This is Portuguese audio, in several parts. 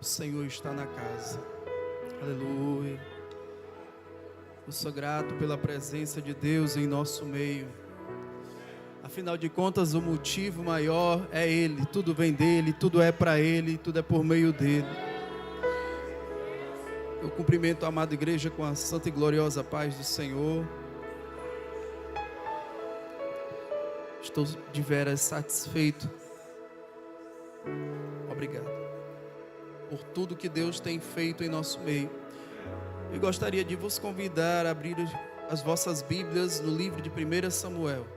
O Senhor está na casa. Aleluia. Eu sou grato pela presença de Deus em nosso meio. Afinal de contas, o motivo maior é Ele. Tudo vem dEle, tudo é para Ele, tudo é por meio dEle. Eu cumprimento a amada igreja com a santa e gloriosa paz do Senhor. Estou de veras satisfeito. Obrigado por tudo que Deus tem feito em nosso meio. E gostaria de vos convidar a abrir as vossas Bíblias no livro de 1 Samuel.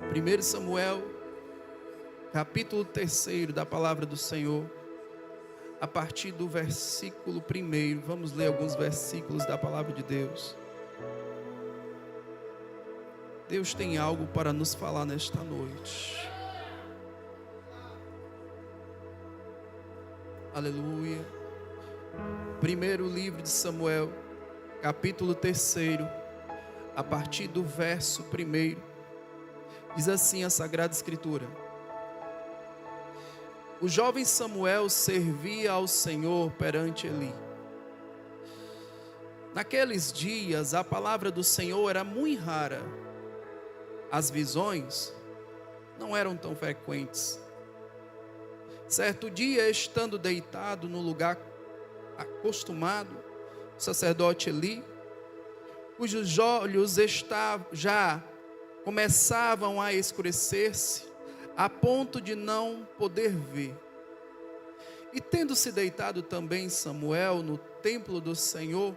1 Samuel, capítulo 3 da palavra do Senhor, a partir do versículo 1. Vamos ler alguns versículos da palavra de Deus. Deus tem algo para nos falar nesta noite. Aleluia. Primeiro livro de Samuel, capítulo 3, a partir do verso 1. Diz assim a Sagrada Escritura: o jovem Samuel servia ao Senhor perante Eli. Naqueles dias a palavra do Senhor era muito rara. As visões não eram tão frequentes. Certo dia, estando deitado no lugar acostumado, o sacerdote Eli, cujos olhos já começavam a escurecer-se, a ponto de não poder ver. E tendo-se deitado também Samuel no templo do Senhor,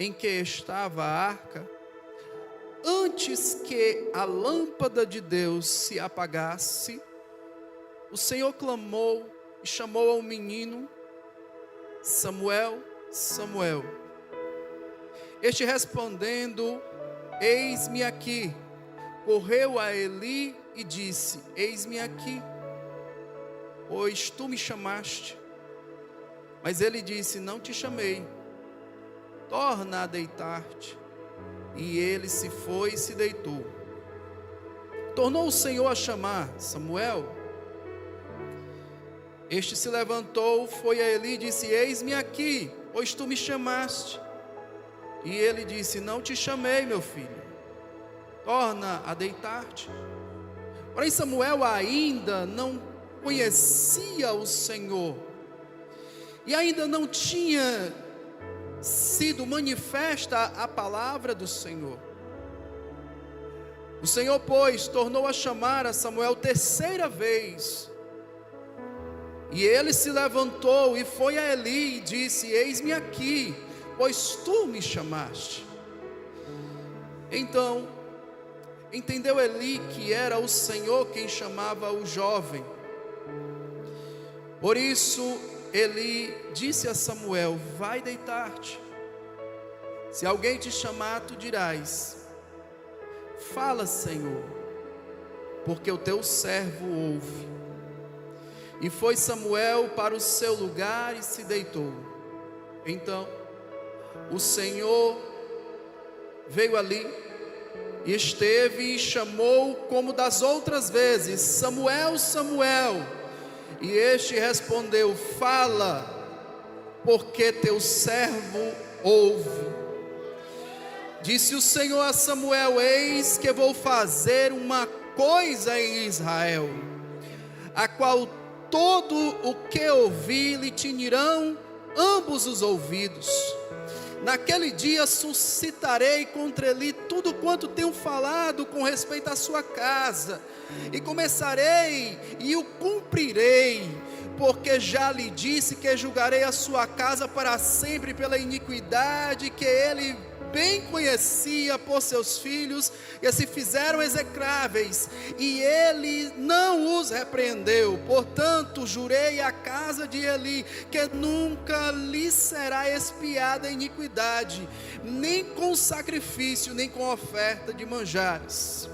em que estava a arca, antes que a lâmpada de Deus se apagasse, o Senhor clamou e chamou ao menino: Samuel, Samuel. Este respondendo: eis-me aqui. Correu a Eli e disse: eis-me aqui, pois tu me chamaste. Mas ele disse: não te chamei, torna a deitar-te. E ele se foi e se deitou. Tornou o Senhor a chamar: Samuel. Este se levantou, foi a Eli e disse: eis-me aqui, pois tu me chamaste. E ele disse: não te chamei, meu filho, torna a deitar-te. Porém Samuel ainda não conhecia o Senhor, e ainda não tinha sido manifesta a palavra do Senhor. O Senhor, pois, tornou a chamar a Samuel terceira vez. E ele se levantou e foi a Eli e disse: eis-me aqui, pois tu me chamaste. Então entendeu Eli que era o Senhor quem chamava o jovem. Por isso Eli disse a Samuel: vai deitar-te. Se alguém te chamar, tu dirás: fala, Senhor, porque o teu servo ouve. E foi Samuel para o seu lugar e se deitou. Então o Senhor veio ali e esteve e chamou como das outras vezes: Samuel, Samuel. E este respondeu: fala, porque teu servo ouve. Disse o Senhor a Samuel: eis que vou fazer uma coisa em Israel, a qual todo o que ouvir lhe tinirão ambos os ouvidos. Naquele dia suscitarei contra ele tudo quanto tenho falado com respeito à sua casa, e começarei e o cumprirei, porque já lhe disse que julgarei a sua casa para sempre pela iniquidade que ele bem conhecia por seus filhos, que se fizeram execráveis, e ele não os repreendeu. Portanto jurei à casa de Eli que nunca lhe será expiada a iniquidade, nem com sacrifício, nem com oferta de manjares.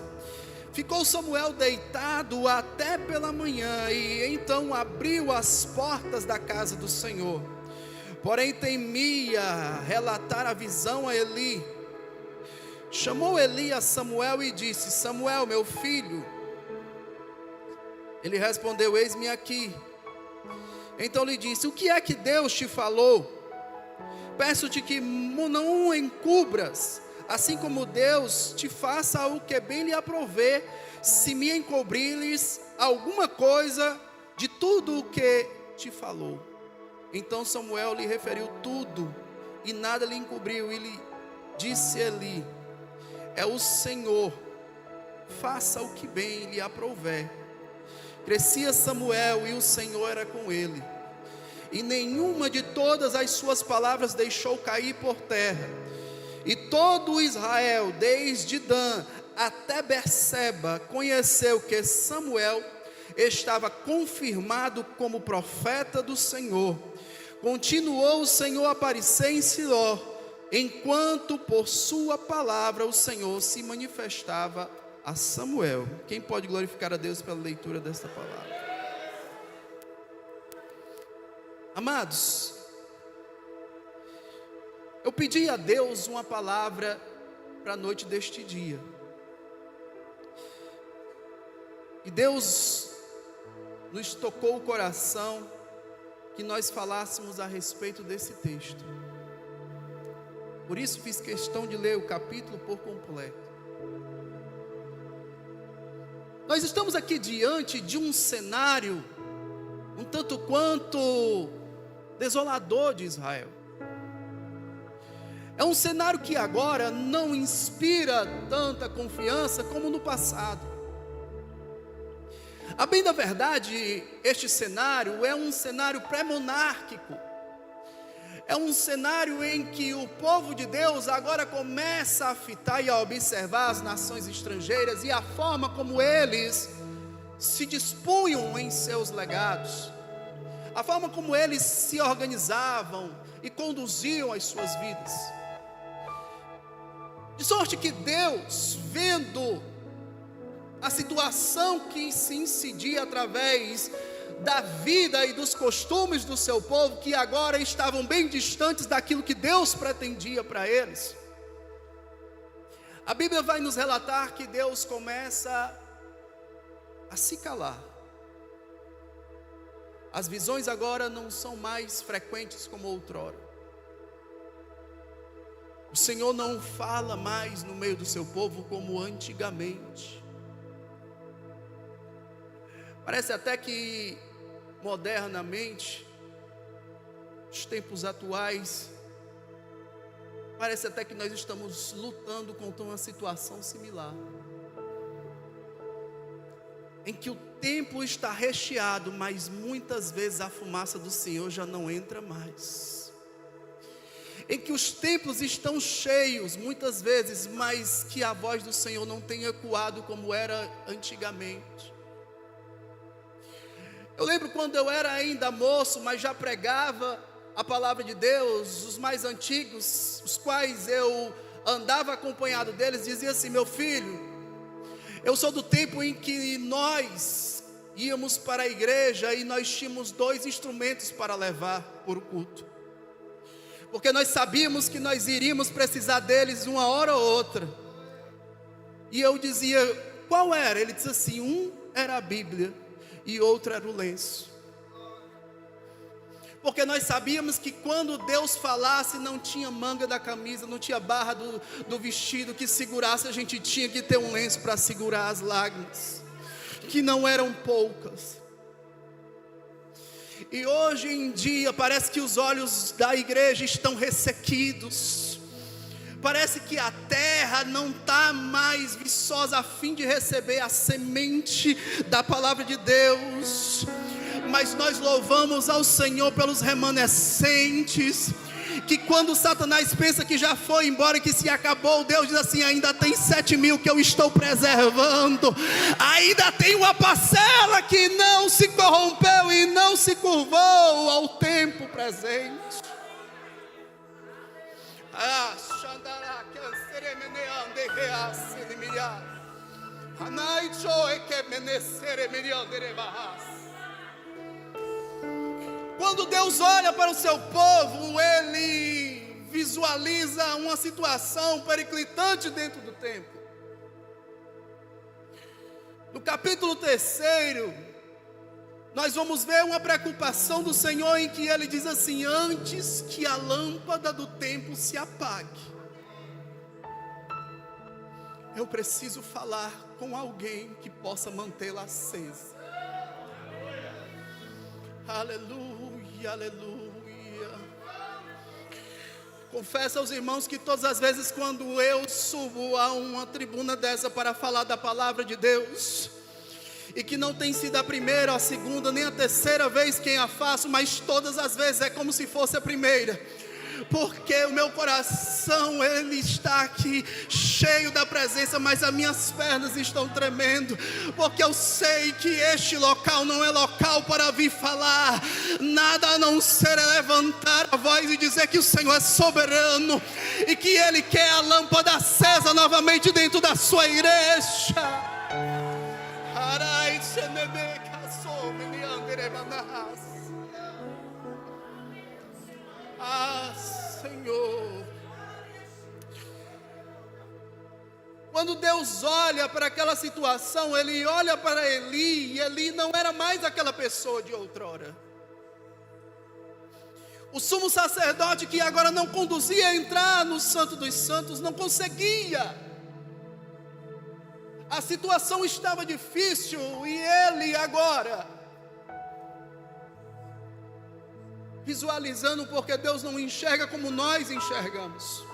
Ficou Samuel deitado até pela manhã, e então abriu as portas da casa do Senhor. Porém temia relatar a visão a Eli. Chamou Eli a Samuel e disse: Samuel, meu filho. Ele respondeu: eis-me aqui. Então lhe disse: o que é que Deus te falou? Peço-te que não o encubras, assim como Deus te faça o que bem lhe aprouver, se me encobrires alguma coisa de tudo o que te falou. Então Samuel lhe referiu tudo, e nada lhe encobriu, e lhe disse Eli: é o Senhor, faça o que bem lhe aprouver. Crescia Samuel, e o Senhor era com ele, e nenhuma de todas as suas palavras deixou cair por terra. E todo Israel, desde Dan até Berseba, conheceu que Samuel estava confirmado como profeta do Senhor. Continuou o Senhor a aparecer em Siló, enquanto por sua palavra o Senhor se manifestava a Samuel. Quem pode glorificar a Deus pela leitura desta palavra? Amados, eu pedi a Deus uma palavra para a noite deste dia, e Deus nos tocou o coração que nós falássemos a respeito desse texto. Por isso fiz questão de ler o capítulo por completo. Nós estamos aqui diante de um cenário um tanto quanto desolador de Israel. É um cenário que agora não inspira tanta confiança como no passado. A bem da verdade, este cenário é um cenário pré-monárquico. É um cenário em que o povo de Deus agora começa a fitar e a observar as nações estrangeiras e a forma como eles se dispunham em seus legados, a forma como eles se organizavam e conduziam as suas vidas. De sorte que Deus, vendo a situação que se incidia através da vida e dos costumes do seu povo, que agora estavam bem distantes daquilo que Deus pretendia para eles, a Bíblia vai nos relatar que Deus começa a se calar. As visões agora não são mais frequentes como outrora. O Senhor não fala mais no meio do seu povo como antigamente. Parece até que modernamente, os tempos atuais, parece até que nós estamos lutando contra uma situação similar, em que o templo está recheado, mas muitas vezes a fumaça do Senhor já não entra mais, em que os templos estão cheios muitas vezes, mas que a voz do Senhor não tem ecoado como era antigamente. Eu lembro quando eu era ainda moço, mas já pregava a palavra de Deus, os mais antigos, os quais eu andava acompanhado deles, diziam assim: meu filho, eu sou do tempo em que nós íamos para a igreja e nós tínhamos 2 instrumentos para levar por o culto, porque nós sabíamos que nós iríamos precisar deles uma hora ou outra. E eu dizia: qual era? Ele disse assim: um era a Bíblia e outro era o lenço, porque nós sabíamos que quando Deus falasse, não tinha manga da camisa, não tinha barra do vestido que segurasse, a gente tinha que ter um lenço para segurar as lágrimas, que não eram poucas. E hoje em dia parece que os olhos da igreja estão ressequidos, parece que a terra não está mais viçosa a fim de receber a semente da palavra de Deus. Mas nós louvamos ao Senhor pelos remanescentes, que quando Satanás pensa que já foi embora, que se acabou, Deus diz assim: ainda tem 7.000 que eu estou preservando, ainda tem uma parcela que não se corrompeu e não se curvou ao tempo presente. Quando Deus olha para o seu povo, Ele visualiza uma situação periclitante dentro do templo. No capítulo 3, nós vamos ver uma preocupação do Senhor em que Ele diz assim: antes que a lâmpada do templo se apague, eu preciso falar com alguém que possa mantê-la acesa. Aleluia, aleluia. Confesso aos irmãos que todas as vezes quando eu subo a uma tribuna dessa para falar da palavra de Deus, e que não tem sido a primeira, a segunda, nem a terceira vez que a faço, mas todas as vezes é como se fosse a primeira, porque o meu coração, ele está aqui cheio da presença, mas as minhas pernas estão tremendo, porque eu sei que este local não é local para vir falar nada a não ser levantar a voz e dizer que o Senhor é soberano, e que Ele quer a lâmpada acesa novamente dentro da sua igreja. Ah, Senhor. Quando Deus olha para aquela situação, Ele olha para Eli, e Eli não era mais aquela pessoa de outrora. O sumo sacerdote que agora não conduzia a entrar no Santo dos Santos, não conseguia. A situação estava difícil, e ele agora, visualizando, porque Deus não enxerga como nós enxergamos.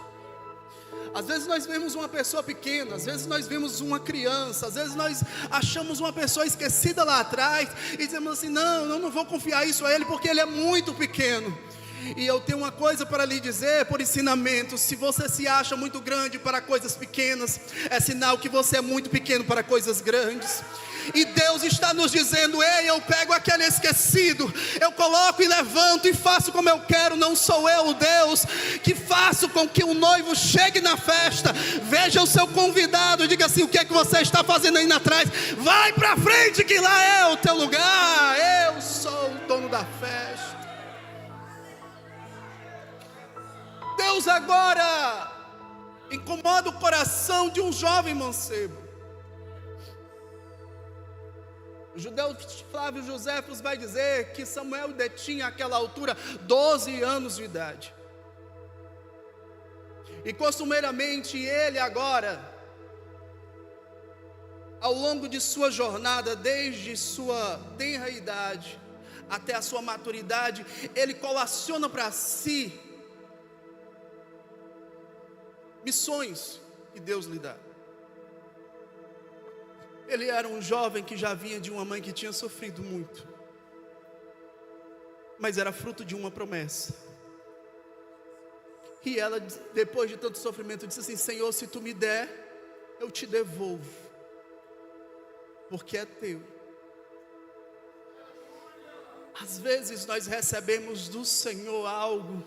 Às vezes nós vemos uma pessoa pequena, às vezes nós vemos uma criança, às vezes nós achamos uma pessoa esquecida lá atrás, e dizemos assim: não, não vou confiar isso a ele, porque ele é muito pequeno. E eu tenho uma coisa para lhe dizer por ensinamento: se você se acha muito grande para coisas pequenas, é sinal que você é muito pequeno para coisas grandes. E Deus está nos dizendo: ei, eu pego aquele esquecido, eu coloco e levanto e faço como eu quero. Não sou eu o Deus que faço com que o noivo chegue na festa, veja o seu convidado e diga assim: o que é que você está fazendo aí atrás? Vai para frente que lá é o teu lugar. Eu sou o dono da festa. Deus agora incomoda o coração de um jovem mancebo. O judeu Flávio Joséfos vai dizer que Samuel detinha àquela altura 12 anos de idade. E costumeiramente ele agora, ao longo de sua jornada, desde sua tenra idade até a sua maturidade, ele colaciona para si missões que Deus lhe dá. Ele era um jovem que já vinha de uma mãe que tinha sofrido muito, mas era fruto de uma promessa. E ela, depois de tanto sofrimento, disse assim: Senhor, se tu me der, eu te devolvo, porque é teu. Às vezes nós recebemos do Senhor algo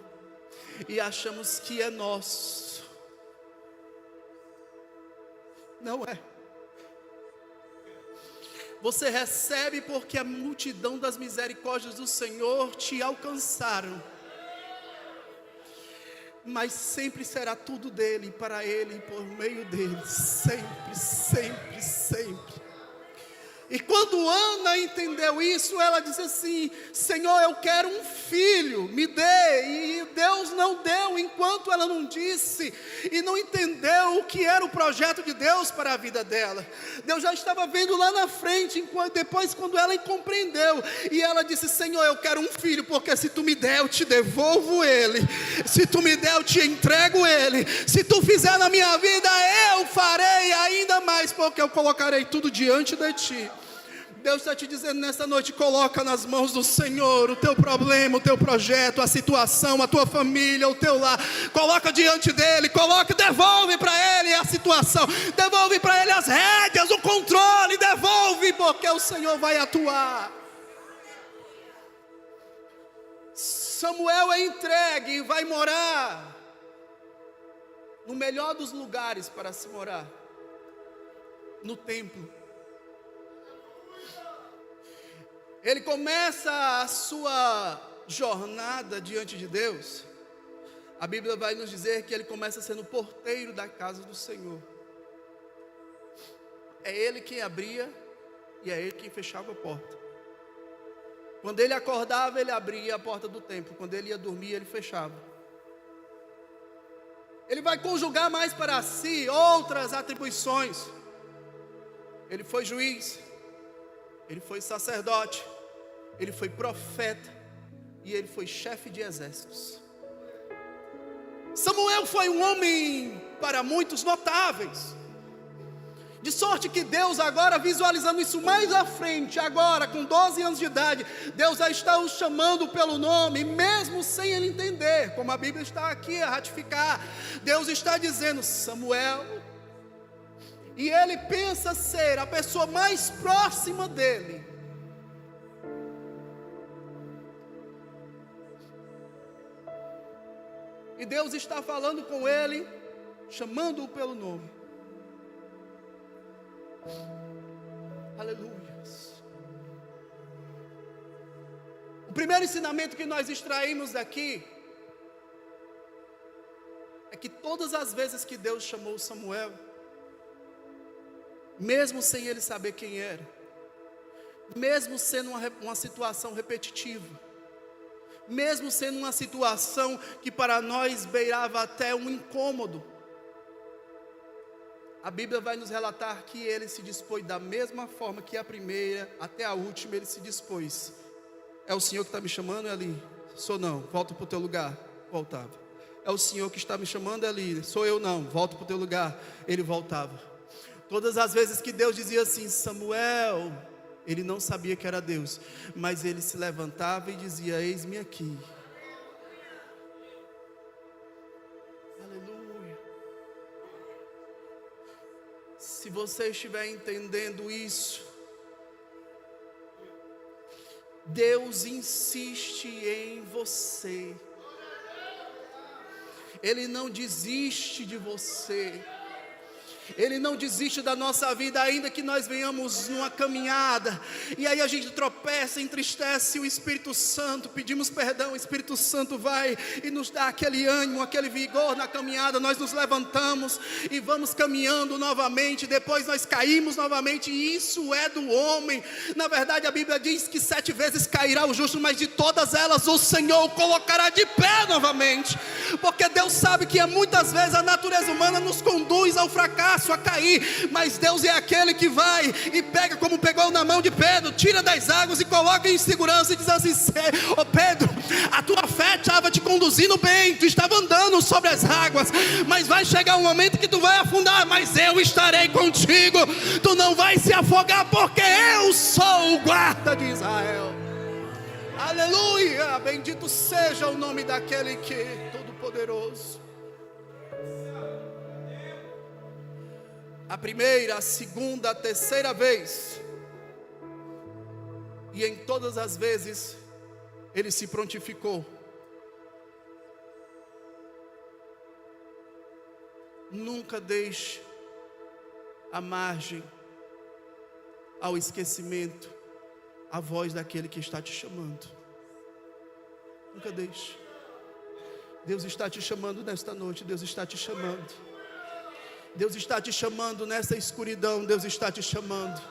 e achamos que é nosso. Não é. Você recebe porque a multidão das misericórdias do Senhor te alcançaram, mas sempre será tudo dele, para ele e por meio dele, sempre, sempre, sempre. E quando Ana entendeu isso, ela disse assim: Senhor, eu quero um filho, me dê. E Deus não deu enquanto ela não disse e não entendeu o que era o projeto de Deus para a vida dela. Deus já estava vendo lá na frente, depois quando ela compreendeu, e ela disse: Senhor, eu quero um filho, porque se tu me der, eu te devolvo ele. Se tu me der, eu te entrego ele. Se tu fizer na minha vida, eu farei ainda mais, porque eu colocarei tudo diante de ti. Deus está te dizendo nessa noite: coloca nas mãos do Senhor o teu problema, o teu projeto, a situação, a tua família, o teu lar. Coloca diante dele, coloca, devolve para ele a situação, devolve para ele as rédeas, o controle, devolve, porque o Senhor vai atuar. Samuel é entregue e vai morar no melhor dos lugares para se morar, no templo. Ele começa a sua jornada diante de Deus. A Bíblia vai nos dizer que ele começa sendo porteiro da casa do Senhor. É ele quem abria e é ele quem fechava a porta. Quando ele acordava, ele abria a porta do templo. Quando ele ia dormir, ele fechava. Ele vai conjugar mais para si outras atribuições. Ele foi juiz, ele foi sacerdote, ele foi profeta e ele foi chefe de exércitos. Samuel foi um homem para muitos notáveis. De sorte que Deus agora, visualizando isso mais à frente, agora com 12 anos de idade, Deus já está o chamando pelo nome, mesmo sem ele entender, como a Bíblia está aqui a ratificar. Deus está dizendo: Samuel, e ele pensa ser a pessoa mais próxima dele. E Deus está falando com ele, chamando-o pelo nome. Aleluia. O primeiro ensinamento que nós extraímos daqui é que todas as vezes que Deus chamou Samuel, mesmo sem ele saber quem era, mesmo sendo uma situação repetitiva, mesmo sendo uma situação que para nós beirava até um incômodo, a Bíblia vai nos relatar que ele se dispôs da mesma forma que a primeira até a última ele se dispôs. É o Senhor que está me chamando, é ali? Sou não, volta para o teu lugar. Voltava. É o Senhor que está me chamando, é ali? Sou eu não, volta para o teu lugar. Ele voltava. Todas as vezes que Deus dizia assim: Samuel, ele não sabia que era Deus, mas ele se levantava e dizia: eis-me aqui. Se você estiver entendendo isso, Deus insiste em você. Ele não desiste de você. Ele não desiste da nossa vida, ainda que nós venhamos numa caminhada, e aí a gente tropeça, entristece o Espírito Santo, pedimos perdão, o Espírito Santo vai e nos dá aquele ânimo, aquele vigor na caminhada, nós nos levantamos e vamos caminhando novamente, depois nós caímos novamente, e isso é do homem. Na verdade a Bíblia diz que 7 vezes cairá o justo, mas de todas elas o Senhor o colocará de pé novamente, porque Deus sabe que muitas vezes a natureza humana nos conduz ao fracasso, a cair, mas Deus é aquele que vai e pega, como pegou na mão de Pedro, tira das águas e coloca em segurança e diz assim: ô Pedro, a tua fé estava te conduzindo bem, tu estava andando sobre as águas, mas vai chegar um momento que tu vai afundar, mas eu estarei contigo, tu não vai se afogar, porque eu sou o guarda de Israel. Aleluia, bendito seja o nome daquele que é todo-poderoso. A primeira, a segunda, a terceira vez, e em todas as vezes ele se prontificou. Nunca deixe à margem, ao esquecimento, a voz daquele que está te chamando. Nunca deixe. Deus está te chamando nesta noite, Deus está te chamando. Deus está te chamando nessa escuridão, Deus está te chamando.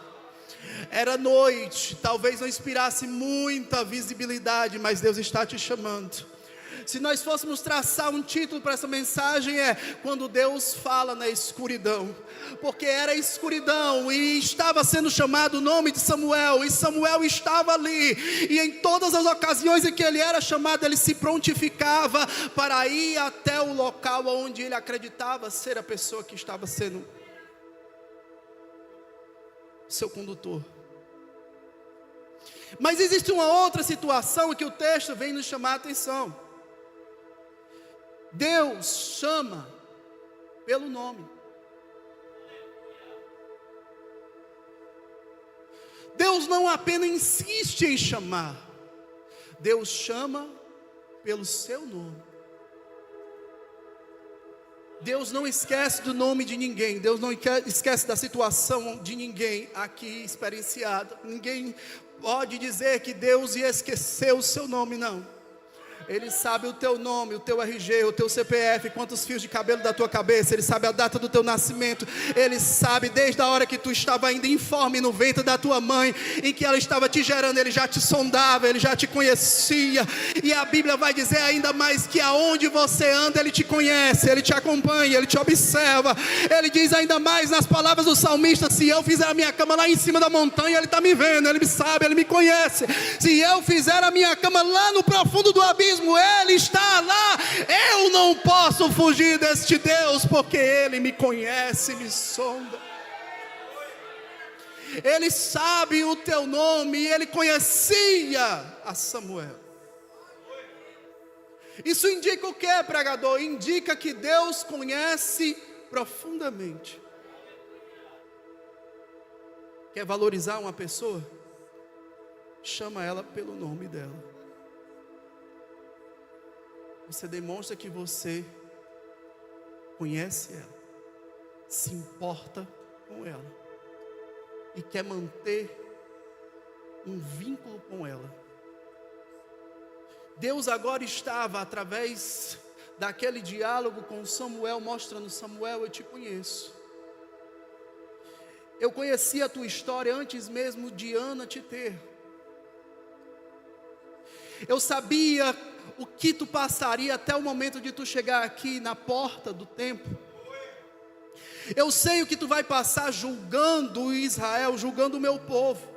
Era noite, talvez não inspirasse muita visibilidade, mas Deus está te chamando. Se nós fôssemos traçar um título para essa mensagem, é quando Deus fala na escuridão, porque era escuridão e estava sendo chamado o nome de Samuel, e Samuel estava ali, e em todas as ocasiões em que ele era chamado, ele se prontificava para ir até o local onde ele acreditava ser a pessoa que estava sendo seu condutor. Mas existe uma outra situação que o texto vem nos chamar a atenção. Deus chama pelo nome. Deus não apenas insiste em chamar, Deus chama pelo seu nome. Deus não esquece do nome de ninguém, Deus não esquece da situação de ninguém aqui experienciado. Ninguém pode dizer que Deus ia esquecer o seu nome, não. Ele sabe o teu nome, o teu RG, o teu CPF, quantos fios de cabelo da tua cabeça. Ele sabe a data do teu nascimento. Ele sabe desde a hora que tu estava ainda informe no ventre da tua mãe, em que ela estava te gerando. Ele já te sondava, Ele já te conhecia. E a Bíblia vai dizer ainda mais que aonde você anda Ele te conhece, Ele te acompanha, Ele te observa. Ele diz ainda mais nas palavras do salmista: se eu fizer a minha cama lá em cima da montanha, Ele está me vendo, Ele me sabe, Ele me conhece. Se eu fizer a minha cama lá no profundo do abismo, Ele está lá. Eu não posso fugir deste Deus, porque Ele me conhece, me sonda. Ele sabe o teu nome, e Ele conhecia a Samuel. Isso indica o que, pregador? Indica que Deus conhece profundamente. Quer valorizar uma pessoa? Chama ela pelo nome dela. Você demonstra que você conhece ela, se importa com ela e quer manter um vínculo com ela. Deus agora estava, através daquele diálogo com Samuel, mostrando: Samuel, eu te conheço. Eu conheci a tua história antes mesmo de Ana te ter. Eu sabia o que tu passaria até o momento de tu chegar aqui na porta do templo. Eu sei o que tu vai passar julgando Israel, julgando o meu povo.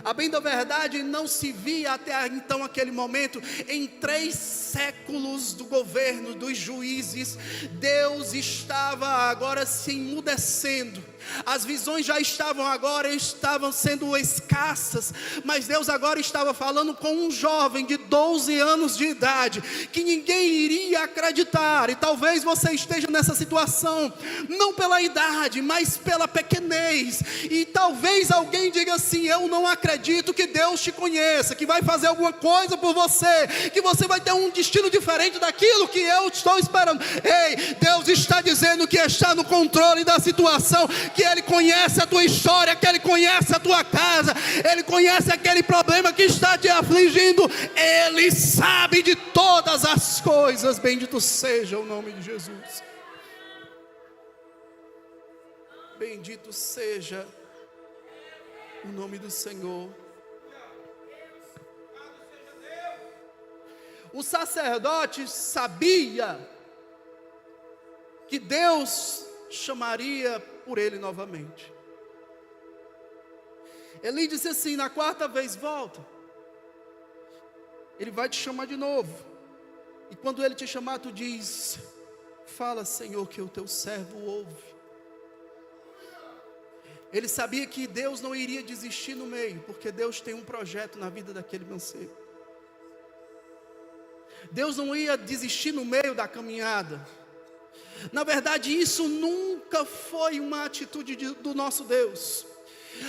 A bem da verdade, não se via até então aquele momento, em 3 séculos do governo dos juízes, Deus estava agora se emudecendo. As visões já estavam sendo escassas, mas Deus agora estava falando com um jovem de 12 anos de idade, que ninguém iria acreditar. E talvez você esteja nessa situação, não pela idade, mas pela pequenez. E talvez alguém diga assim: eu não acredito que Deus te conheça, que vai fazer alguma coisa por você, que você vai ter um destino diferente daquilo que eu estou esperando. Ei, Deus está dizendo que está no controle da situação, que Ele conhece a tua história, que Ele conhece a tua casa, Ele conhece aquele problema que está te afligindo. Ele sabe de todas as coisas. Bendito seja o nome de Jesus. Bendito seja o nome do Senhor. O sacerdote sabia que Deus chamaria por ele novamente. Eli disse assim: na 4ª vez volta, Ele vai te chamar de novo. E quando Ele te chamar, tu diz: fala, Senhor, que o teu servo ouve. Ele sabia que Deus não iria desistir no meio, porque Deus tem um projeto na vida daquele mancebo. Deus não ia desistir no meio da caminhada. Na verdade, isso nunca foi uma atitude do nosso Deus.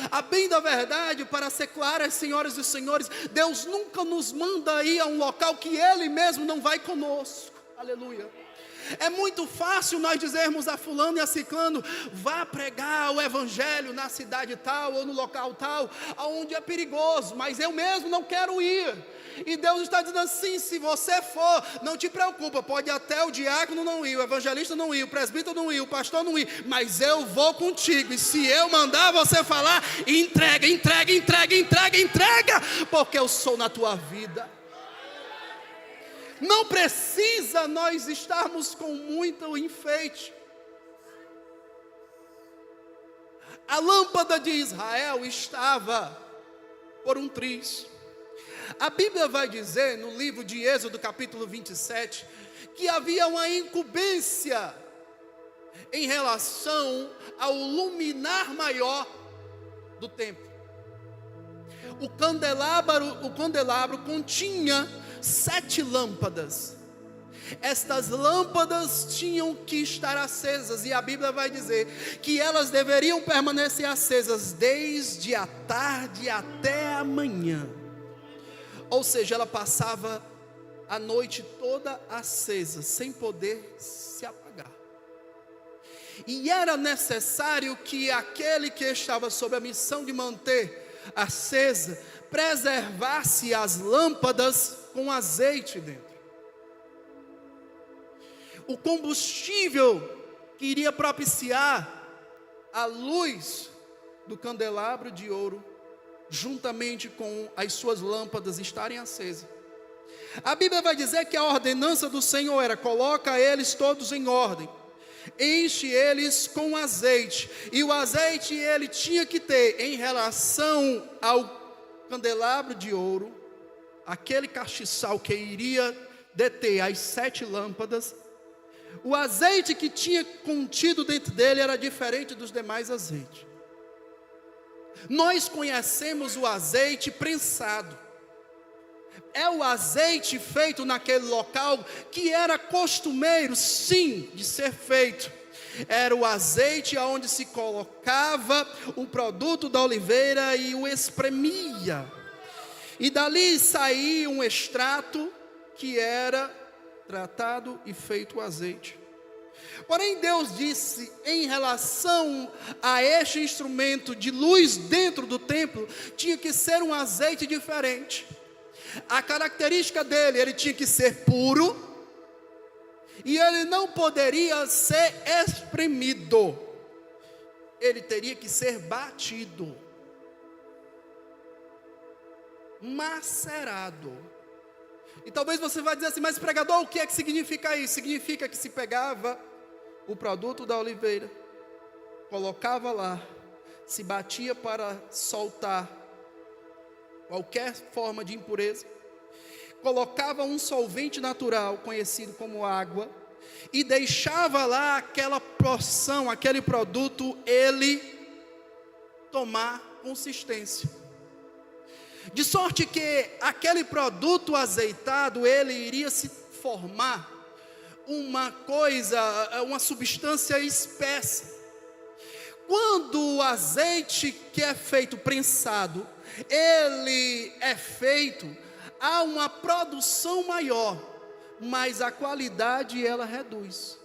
A bem da verdade, para ser claras, senhoras e senhores, Deus nunca nos manda ir a um local que Ele mesmo não vai conosco. Aleluia. É muito fácil nós dizermos a fulano e a ciclano: vá pregar o evangelho na cidade tal ou no local tal, aonde é perigoso, mas eu mesmo não quero ir. E Deus está dizendo assim: se você for, não te preocupa, pode até o diácono não ir, o evangelista não ir, o presbítero não ir, o pastor não ir, mas eu vou contigo. E se eu mandar você falar, entrega, entrega, entrega, entrega, entrega, porque eu sou na tua vida. Não precisa nós estarmos com muito enfeite. A lâmpada de Israel estava por um triz. A Bíblia vai dizer no livro de Êxodo capítulo 27, que havia uma incumbência em relação ao luminar maior do templo. O candelabro continha 7 lâmpadas. Estas lâmpadas tinham que estar acesas, e a Bíblia vai dizer que elas deveriam permanecer acesas desde a tarde até a manhã. Ou seja, ela passava a noite toda acesa, sem poder se apagar. E era necessário que aquele que estava sob a missão de manter acesa preservasse as lâmpadas com azeite dentro. O combustível que iria propiciar a luz do candelabro de ouro, juntamente com as suas lâmpadas estarem acesas. A Bíblia vai dizer que a ordenança do Senhor era: coloca eles todos em ordem, enche eles com azeite. E o azeite ele tinha que ter, em relação ao candelabro de ouro, aquele castiçal que iria deter as 7 lâmpadas, o azeite que tinha contido dentro dele era diferente dos demais azeites. Nós conhecemos o azeite prensado. É o azeite feito naquele local que era costumeiro, sim, de ser feito. Era o azeite onde se colocava o produto da oliveira e o espremia. E dali saía um extrato que era tratado e feito o azeite. Porém, Deus disse em relação a este instrumento de luz dentro do templo, tinha que ser um azeite diferente. A característica dele, ele tinha que ser puro, e ele não poderia ser espremido, ele teria que ser batido, macerado. E talvez você vai dizer assim: mas pregador, o que é que significa isso? Significa que se pegava o produto da oliveira, colocava lá, se batia para soltar qualquer forma de impureza, colocava um solvente natural, conhecido como água, e deixava lá aquela porção, aquele produto, ele tomar consistência. De sorte que aquele produto azeitado, ele iria se formar uma coisa, uma substância espessa. Quando o azeite que é feito prensado, ele é feito, há uma produção maior, mas a qualidade ela reduz.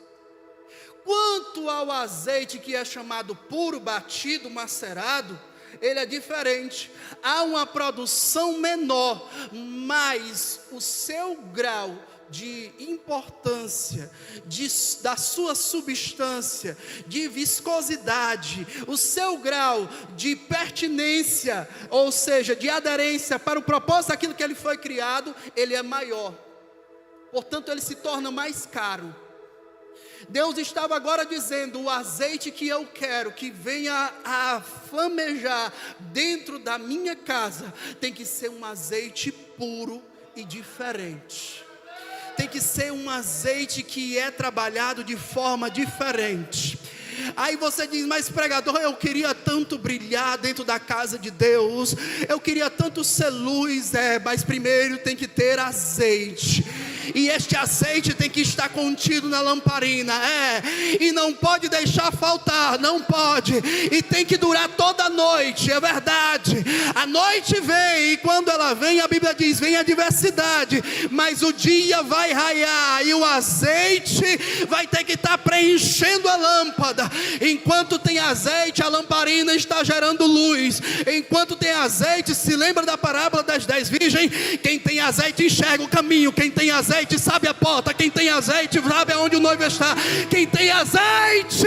Quanto ao azeite que é chamado puro, batido, macerado, ele é diferente. Há uma produção menor, mas o seu grau de importância, da sua substância, de viscosidade, o seu grau de pertinência, ou seja, de aderência para o propósito daquilo que ele foi criado, ele é maior. Portanto, ele se torna mais caro. Deus estava agora dizendo: o azeite que eu quero que venha a flamejar dentro da minha casa, tem que ser um azeite puro e diferente. Tem que ser um azeite que é trabalhado de forma diferente. Aí você diz: mas pregador, eu queria tanto brilhar dentro da casa de Deus, eu queria tanto ser luz. Mas primeiro tem que ter azeite. E este azeite tem que estar contido na lamparina, e não pode deixar faltar, não pode, e tem que durar toda a noite, é verdade. A noite vem, e quando ela vem, a Bíblia diz: vem a diversidade, mas o dia vai raiar, e o azeite vai ter que estar preenchendo a lâmpada. Enquanto tem azeite, a lamparina está gerando luz. Enquanto tem azeite, se lembra da parábola das 10 virgens? Quem tem azeite enxerga o caminho, quem tem azeite sabe a porta, quem tem azeite sabe aonde o noivo está. Quem tem azeite,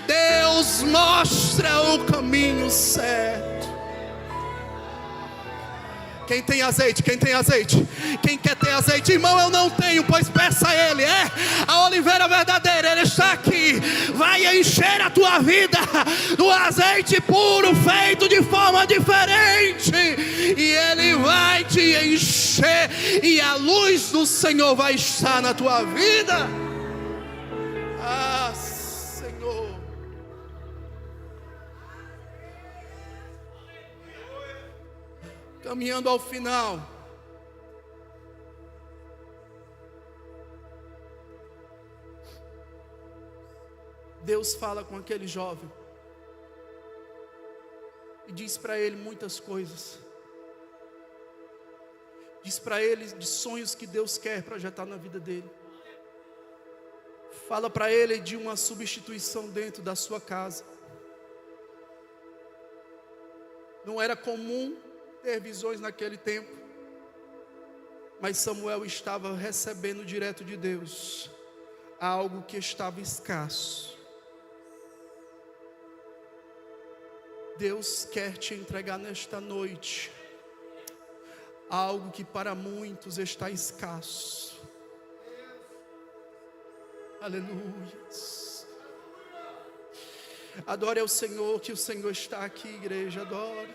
Deus mostra o caminho certo. Quem tem azeite, quem tem azeite, quem quer ter azeite, irmão, eu não tenho, pois peça a Ele, a oliveira verdadeira, Ele está aqui, vai encher a tua vida do azeite puro, feito de forma diferente, e Ele vai te encher, e a luz do Senhor vai estar na tua vida. Ah, Senhor. Caminhando ao final, Deus fala com aquele jovem e diz para ele muitas coisas. Diz para ele de sonhos que Deus quer projetar na vida dele. Fala para ele de uma substituição dentro da sua casa. Não era comum ter visões naquele tempo, mas Samuel estava recebendo direto de Deus algo que estava escasso. Deus quer te entregar nesta noite algo que para muitos está escasso. Aleluia. Adore ao Senhor, que o Senhor está aqui, igreja, adore.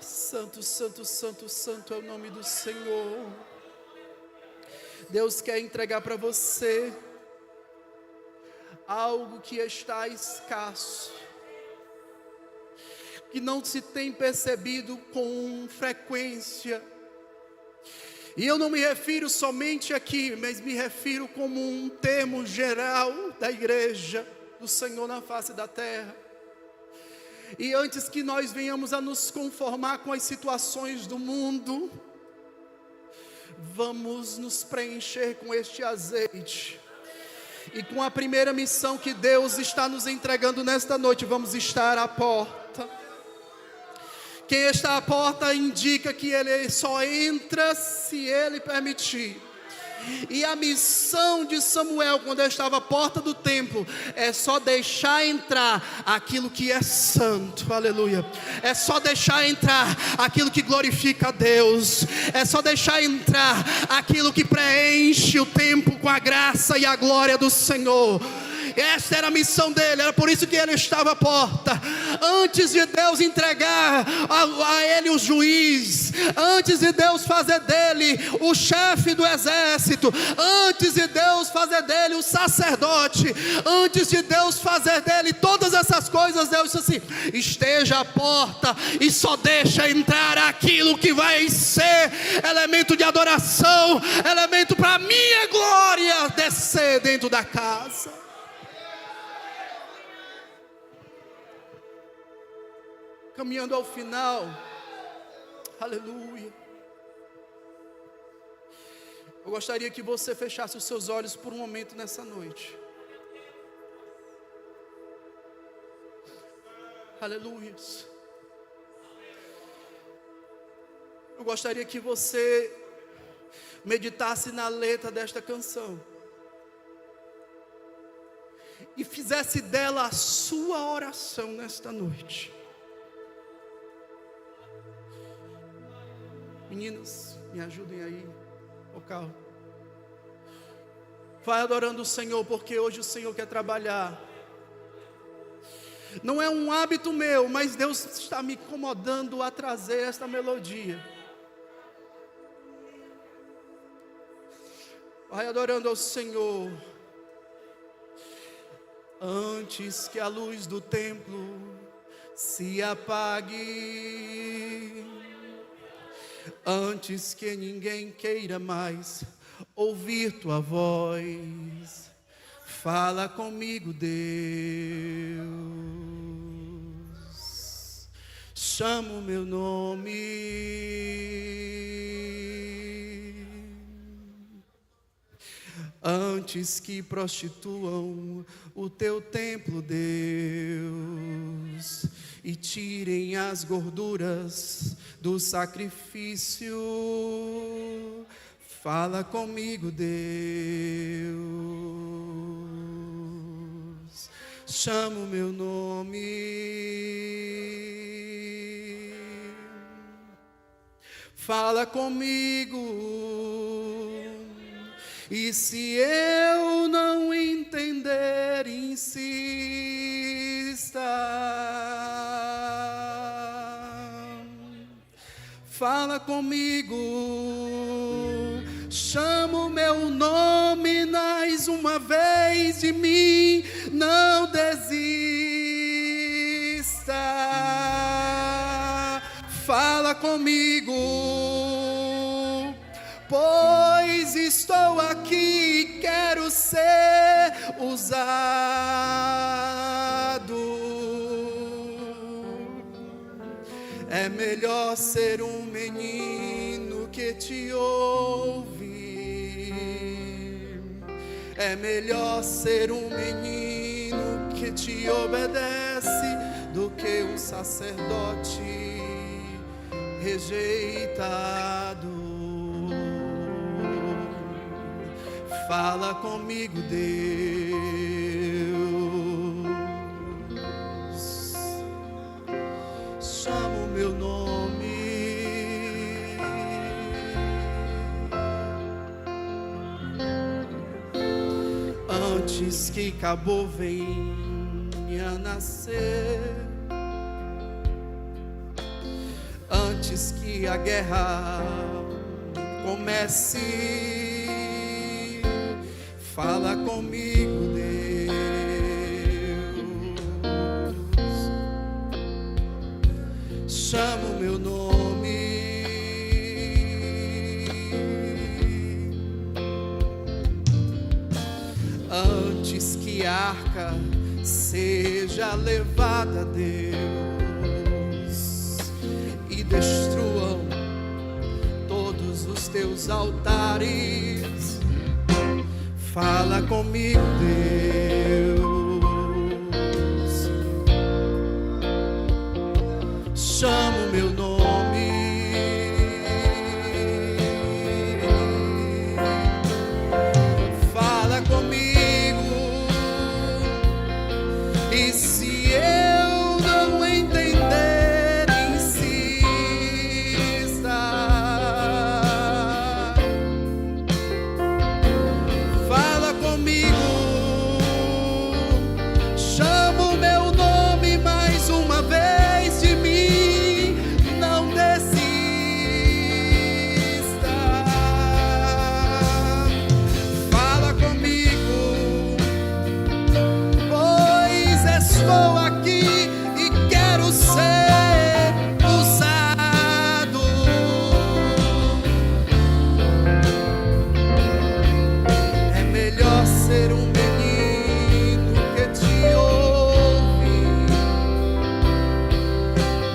Santo, santo, santo, santo é o nome do Senhor. Deus quer entregar para você algo que está escasso, que não se tem percebido com frequência. E eu não me refiro somente aqui, mas me refiro como um termo geral da igreja do Senhor na face da terra. E antes que nós venhamos a nos conformar com as situações do mundo, vamos nos preencher com este azeite. E com a primeira missão que Deus está nos entregando nesta noite, vamos estar à porta. Quem está à porta indica que ele só entra se ele permitir. E a missão de Samuel, quando ele estava à porta do templo, é só deixar entrar aquilo que é santo, aleluia. É só deixar entrar aquilo que glorifica a Deus. É só deixar entrar aquilo que preenche o templo com a graça e a glória do Senhor. Esta era a missão dele, era por isso que ele estava à porta. Antes de Deus entregar a ele o juiz, antes de Deus fazer dele o chefe do exército, antes de Deus fazer dele o sacerdote, antes de Deus fazer dele todas essas coisas, Deus disse assim: esteja à porta e só deixa entrar aquilo que vai ser elemento de adoração, elemento para a minha glória descer dentro da casa. Caminhando ao final, aleluia. Eu gostaria que você fechasse os seus olhos por um momento nessa noite. Aleluia. Eu gostaria que você meditasse na letra desta canção e fizesse dela a sua oração nesta noite. Meninas, me ajudem aí, vocal. Vai adorando o Senhor, porque hoje o Senhor quer trabalhar. Não é um hábito meu, mas Deus está me incomodando a trazer esta melodia. Vai adorando ao Senhor. Antes que a luz do templo se apague, antes que ninguém queira mais ouvir tua voz, fala comigo, Deus. Chama o meu nome. Antes que prostituam o teu templo, Deus, e tirem as gorduras do sacrifício, fala comigo, Deus. Chama o meu nome. Fala comigo. E se eu não entender, insista. Fala comigo. Chama o meu nome mais uma vez de mim. Não desista. Fala comigo. Pois estou aqui, quero ser usado. É melhor ser um menino que te ouve. É melhor ser um menino que te obedece do que um sacerdote rejeitado. Fala comigo, Deus, chama o meu nome. Antes que Cabo venha nascer, antes que a guerra comece, fala comigo, Deus, chama o meu nome. Antes que a arca seja levada, Deus, e destruam todos os teus altares, fala comigo, Deus, chama o meu nome. Fala comigo. E se eu não entender, insista. Fala comigo, chama o meu nome mais uma vez de mim, não desista. Fala comigo, estou aqui e quero ser usado. É melhor ser um menino que te ouve.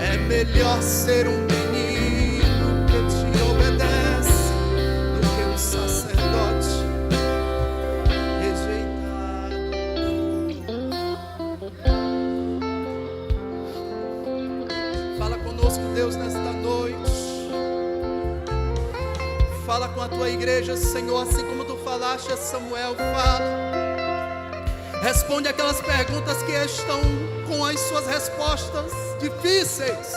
É melhor ser um menino que te obedece do que um sacerdote rejeitado. Fala conosco, Deus, nesta noite. Fala com a tua igreja, Senhor, assim como tu falaste a Samuel. Fala, responde aquelas perguntas que estão com as suas respostas difíceis,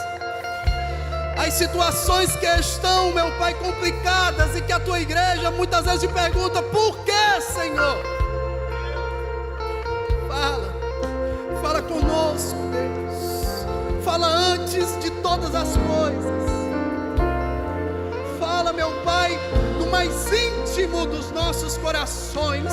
as situações que estão, meu Pai, complicadas, e que a tua igreja muitas vezes te pergunta: por que, Senhor? Fala conosco, Deus. Fala antes de todas as coisas. Fala, meu Pai, no mais íntimo dos nossos corações,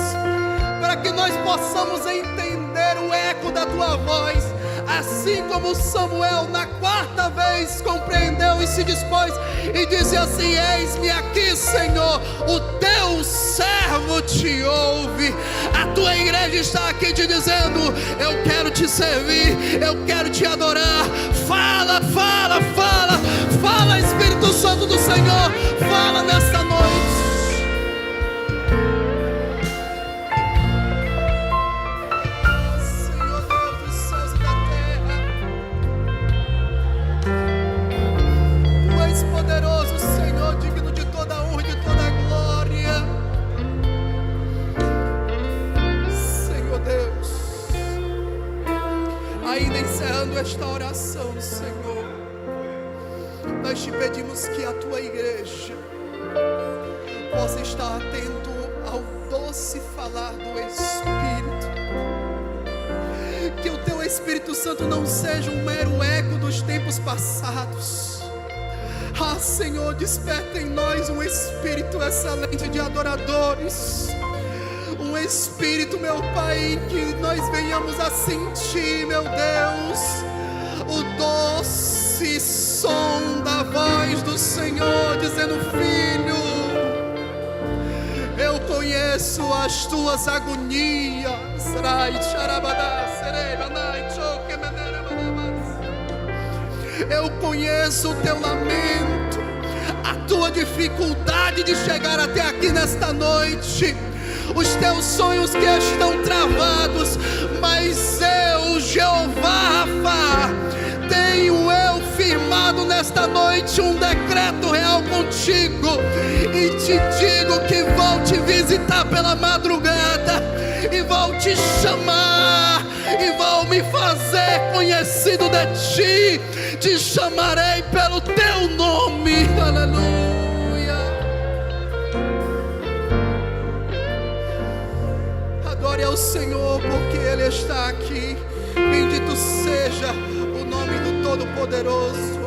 para que nós possamos entender o eco da tua voz, assim como Samuel na quarta vez compreendeu e se dispôs e disse assim: eis-me aqui, Senhor, o teu servo te ouve. A tua igreja está aqui te dizendo: eu quero te servir, eu quero te adorar. Fala, fala, fala, fala, Espírito Santo do Senhor, fala nesta noite. Ainda encerrando esta oração, Senhor, nós te pedimos que a tua igreja possa estar atento ao doce falar do Espírito, que o teu Espírito Santo não seja um mero eco dos tempos passados. Ah, Senhor, desperta em nós um espírito excelente de adoradores, um espírito, meu Pai, que nós venhamos a sentir, meu Deus, o doce som da voz do Senhor dizendo: filho, eu conheço as tuas agonias, eu conheço o teu lamento, a tua dificuldade de chegar até aqui nesta noite. os teus sonhos que estão travados. Mas eu, Jeová Rafa, tenho eu firmado nesta noite um decreto real contigo, e te digo que vou te visitar pela madrugada, e vou te chamar, e vou me fazer conhecido de ti, te chamarei pelo teu nome. Aleluia. Adore ao Senhor, porque Ele está aqui. Bendito seja o nome do Todo-Poderoso.